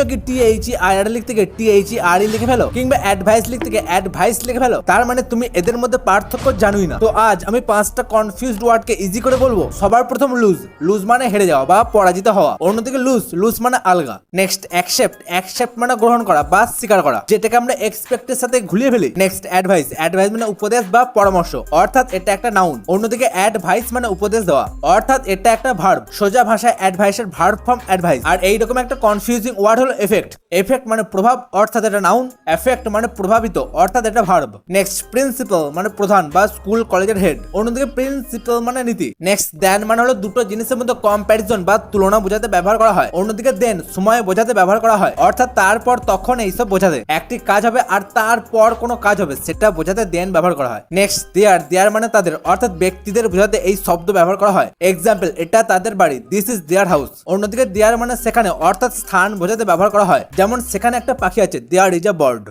তুমিও কি THEIR লিখতে গিয়ে THERE লিখে ফেলো, কিংবা অ্যাডভাইস লিখতে গিয়ে অ্যাডভাইস লিখে ফেলো? তার মানে তুমি এদের মধ্যে পার্থক্য জানোই না। তো আজ আমি 5টা কনফিউজড ওয়ার্ডকে ইজি করে বলবো। সবার প্রথম লুজ, লুজ মানে হেরে যাওয়া বা পরাজিত হওয়া। অন্যদিকে লুজ, লুজ মানে আলগা। নেক্সট অ্যাকসেপ্ট, অ্যাকসেপ্ট মানে গ্রহণ করা বা স্বীকার করা, যেটাকে আমরা এক্সপেক্টের সাথে ঘুরিয়ে ফেলি। নেক্সট অ্যাডভাইস, অ্যাডভাইস মানে উপদেশ বা পরামর্শ, অর্থাৎ এটা একটা নাউন। অন্যদিকে অ্যাডভাইস মানে উপদেশ দেওয়া, অর্থাৎ এটা একটা ভার্ব। সোজা ভাষায় অ্যাডভাইসের ভার্ব ফর্ম অ্যাডভাইস। আর এইরকম একটা কনফিউজিং ওয়ার্ড হলো এফেক্ট। এফেক্ট মানে প্রভাব, অর্থাৎ এটা নাউন। এফেক্ট মানে প্রভাবিত, অর্থাৎ এটা ভার্ব। নেক্সট প্রিন্সিপাল মানে প্রধান বা স্কুল কলেজের হেড। অন্যদিকে প্রিন্সিপাল মানে নীতি। নেক্সট দেন মানে হলো দুটো জিনিসের মধ্যে কম্প্যারিজন বা তুলনা বোঝাতে ব্যবহার করা হয়। অন্যদিকে দেন সময় বোঝাতে ব্যবহার করা হয়, অর্থাৎ তারপর তখন এইসব বোঝাতে। একটি কাজ হবে আর তারপর কোনো কাজ হবে সেটা বোঝাতে দেন ব্যবহার করা হয়। নেক্সট দেয়ার, দেয়ার মানে তাদের, অর্থাৎ ব্যক্তিদের বোঝাতে এই শব্দ ব্যবহার করা হয়। এক্সাম্পল, এটা তাদের বাড়ি, দিস ইজ দেয়ার হাউস। অন্যদিকে দেয়ার মানে সেখানে, অর্থাৎ স্থান বোঝাতে ব্যবহার করা হয়। যেমন সেখানে একটা পাখি আছে, দেয়ার ইজ আ বার্ড।